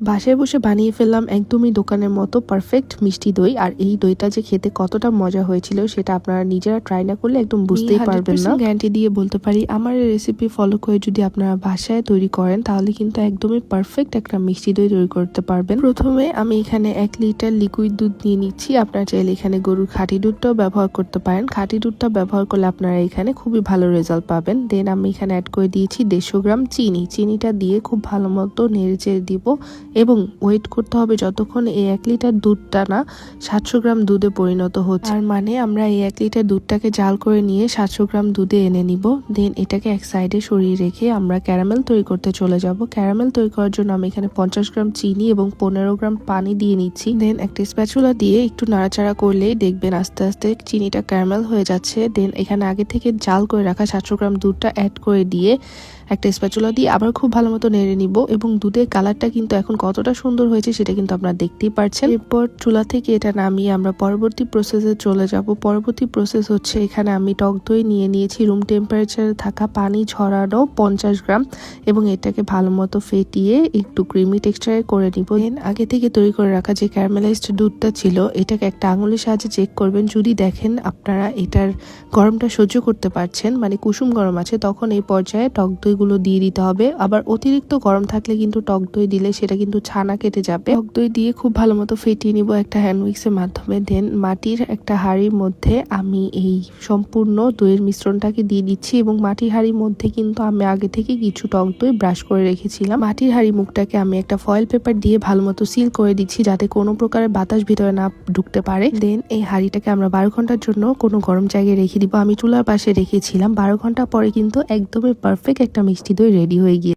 বাসায় বসে বানিয়ে ফেললাম একদমই দোকানের মতো পারফেক্ট মিষ্টি দই। আর এই দইটা যে খেতে কতটা মজা হয়েছিল সেটা আপনারা নিজেরা ট্রাই না করলে একদম বুঝতেই পারবেন না। গ্যারান্টি দিয়ে বলতে পারি, আমার এই রেসিপি ফলো করে যদি আপনারা বাসায় তৈরি করেন তাহলে কিন্তু একদমই পারফেক্ট একটা মিষ্টি দই তৈরি করতে পারবেন। প্রথমে আমি এখানে 1 লিটার লিকুইড দুধ নিয়ে নিচ্ছি। আপনারা চাইলে এখানে গরুর খাঁটি দুধটাও ব্যবহার করতে পারেন। খাঁটি দুধটা ব্যবহার করলে আপনারা এখানে খুবই ভালো রেজাল্ট পাবেন। দেন আমি এখানে অ্যাড করে দিয়েছি 150 গ্রাম চিনি। চিনিটা দিয়ে খুব ভালো মতো নেড়ে চেড়ে দিব এবং ওয়েট করতে হবে যতক্ষণ এই 1 লিটার দুধটা না 700 গ্রাম দুধে পরিণত হচ্ছে। আর মানে আমরা এই 1 লিটার দুধটাকে জাল করে নিয়ে 700 গ্রাম দুধে এনে নিব। দেন এটাকে এক সাইডে সরিয়ে রেখে আমরা ক্যারামেল তৈরি করতে চলে যাব। ক্যারামেল তৈরি করার জন্য আমি এখানে 50 গ্রাম চিনি এবং 15 গ্রাম পানি দিয়ে নিচ্ছি। দেন একটা স্প্যাচুলা দিয়ে একটু নাড়াচাড়া করলেই দেখবেন আস্তে আস্তে চিনিটা ক্যারামেল হয়ে যাচ্ছে। দেন এখানে আগে থেকে জাল করে রাখা 700 গ্রাম দুধটা অ্যাড করে দিয়ে একটা স্প্যাচুলা দিয়ে আবার খুব ভালো মতো নেড়ে নিব। এবং দুধের কালারটা কিন্তু এখন কতটা সুন্দর হয়েছে সেটা কিন্তু আপনারা দেখতেই পারছেন। এরপর চুলা থেকে এটা নামিয়ে আমরা পরবর্তী প্রসেসে চলে যাব। পরবর্তী প্রসেস হচ্ছে এখানে আমি টক দই নিয়ে নিয়েছি রুম টেম্পারেচারে থাকা পানি ঝরানো 50 গ্রাম এবং এটাকে ভালো মতো ফেটিয়ে একটু ক্রিমি টেক্সচারে করে নিব। আগে থেকে তৈরি করে রাখা যে ক্যারামেলাইজড দুধটা ছিল এটাকে একটা আঙুলের সাহায্যে চেক করবেন। যদি দেখেন আপনারা এটার গরমটা সহ্য করতে পারছেন, মানে কুসুম গরম আছে, তখন এই পর্যায়ে টক দই গুলো দিয়ে দিতে হবে। আবার অতিরিক্ত গরম থাকলে কিন্তু টক দই দিলে সেটা কিন্তু ছানা কেটে যাবে। টক দই দিয়ে খুব ভালো মতো ফেটিয়ে নিব একটা হ্যান্ড উইক্সের মাধ্যমে। দেন মাটির একটা হাঁড়ির মধ্যে আমি এই সম্পূর্ণ দইয়ের মিশ্রণটাকে দিয়ে দিচ্ছি এবং মাটির হাঁড়ির মধ্যে কিন্তু আমি আগে থেকে কিছু টক দই ব্রাশ করে রেখেছিলাম। মাটির হাঁড়ি মুখটাকে আমি একটা ফয়েল পেপার দিয়ে ভালো মতো সিল করে দিচ্ছি যাতে কোনো প্রকারের বাতাস ভিতরে না ঢুকতে পারে। দেন এই হাঁড়িটাকে আমরা 12 ঘন্টার জন্য কোনো গরম জায়গায় রেখে দিব। আমি চুলার পাশে রেখেছিলাম। 12 ঘন্টা পরে কিন্তু একদমই পারফেক্ট একটা মিষ্টি দই রেডি হয়ে গিয়ে